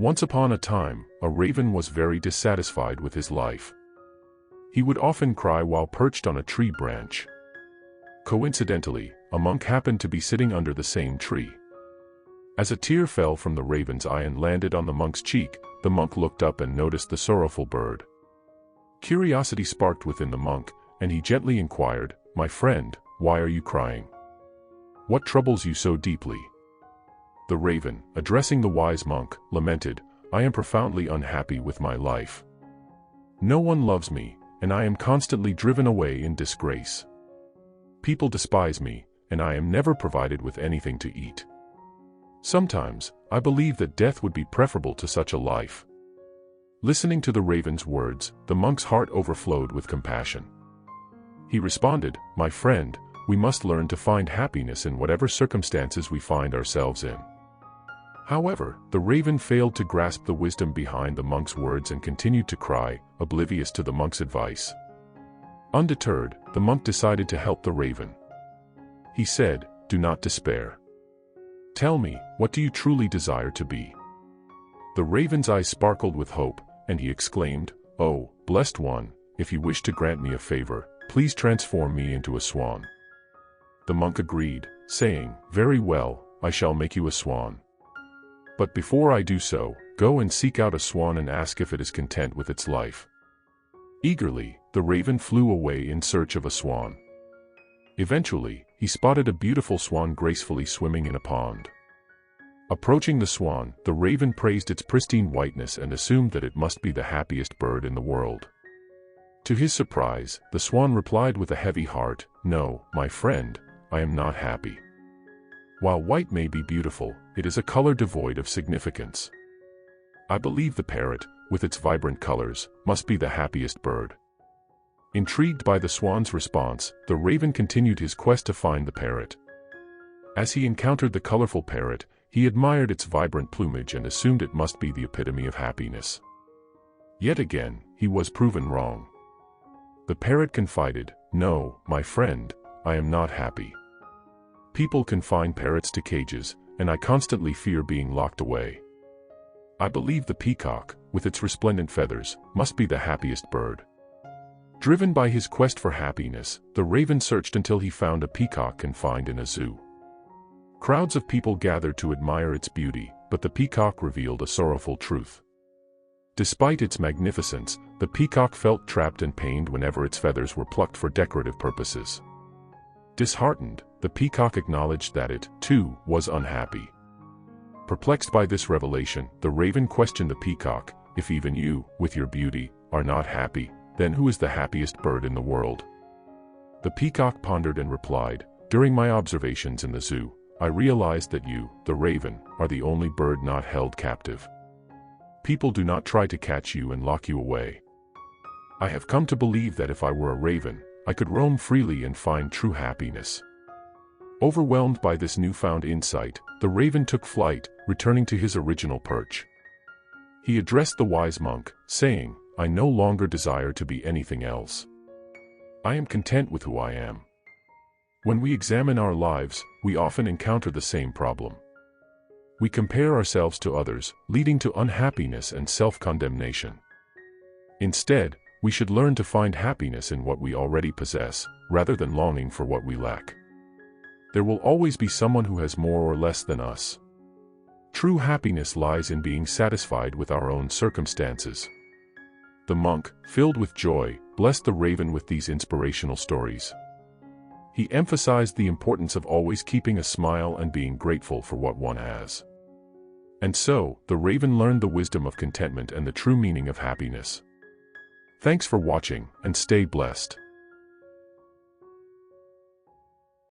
Once upon a time, a raven was very dissatisfied with his life. He would often cry while perched on a tree branch. Coincidentally, a monk happened to be sitting under the same tree. As a tear fell from the raven's eye and landed on the monk's cheek, the monk looked up and noticed the sorrowful bird. Curiosity sparked within the monk, and he gently inquired, "My friend, why are you crying? What troubles you so deeply?" The raven, addressing the wise monk, lamented, "I am profoundly unhappy with my life. No one loves me, and I am constantly driven away in disgrace. People despise me, and I am never provided with anything to eat. Sometimes, I believe that death would be preferable to such a life." Listening to the raven's words, the monk's heart overflowed with compassion. He responded, "My friend, we must learn to find happiness in whatever circumstances we find ourselves in." However, the raven failed to grasp the wisdom behind the monk's words and continued to cry, oblivious to the monk's advice. Undeterred, the monk decided to help the raven. He said, "Do not despair. Tell me, what do you truly desire to be?" The raven's eyes sparkled with hope, and he exclaimed, "Oh, blessed one, if you wish to grant me a favor, please transform me into a swan." The monk agreed, saying, "Very well, I shall make you a swan. But before I do so, go and seek out a swan and ask if it is content with its life." Eagerly, the raven flew away in search of a swan. Eventually, he spotted a beautiful swan gracefully swimming in a pond. Approaching the swan, the raven praised its pristine whiteness and assumed that it must be the happiest bird in the world. To his surprise, the swan replied with a heavy heart, "No, my friend, I am not happy. While white may be beautiful, it is a color devoid of significance. I believe the parrot, with its vibrant colors, must be the happiest bird." Intrigued by the swan's response, the raven continued his quest to find the parrot. As he encountered the colorful parrot, he admired its vibrant plumage and assumed it must be the epitome of happiness. Yet again, he was proven wrong. The parrot confided, "No, my friend, I am not happy. People confine parrots to cages, and I constantly fear being locked away. I believe the peacock, with its resplendent feathers, must be the happiest bird." Driven by his quest for happiness, the raven searched until he found a peacock confined in a zoo. Crowds of people gathered to admire its beauty, but the peacock revealed a sorrowful truth. Despite its magnificence, the peacock felt trapped and pained whenever its feathers were plucked for decorative purposes. Disheartened, the peacock acknowledged that it, too, was unhappy. Perplexed by this revelation, the raven questioned the peacock, "If even you, with your beauty, are not happy, then who is the happiest bird in the world?" The peacock pondered and replied, "During my observations in the zoo, I realized that you, the raven, are the only bird not held captive. People do not try to catch you and lock you away. I have come to believe that if I were a raven, I could roam freely and find true happiness." Overwhelmed by this newfound insight, the raven took flight, returning to his original perch. He addressed the wise monk, saying, "I no longer desire to be anything else. I am content with who I am." When we examine our lives, we often encounter the same problem. We compare ourselves to others, leading to unhappiness and self-condemnation. Instead, we should learn to find happiness in what we already possess, rather than longing for what we lack. There will always be someone who has more or less than us. True happiness lies in being satisfied with our own circumstances. The monk, filled with joy, blessed the raven with these inspirational stories. He emphasized the importance of always keeping a smile and being grateful for what one has. And so, the raven learned the wisdom of contentment and the true meaning of happiness. Thanks for watching, and stay blessed.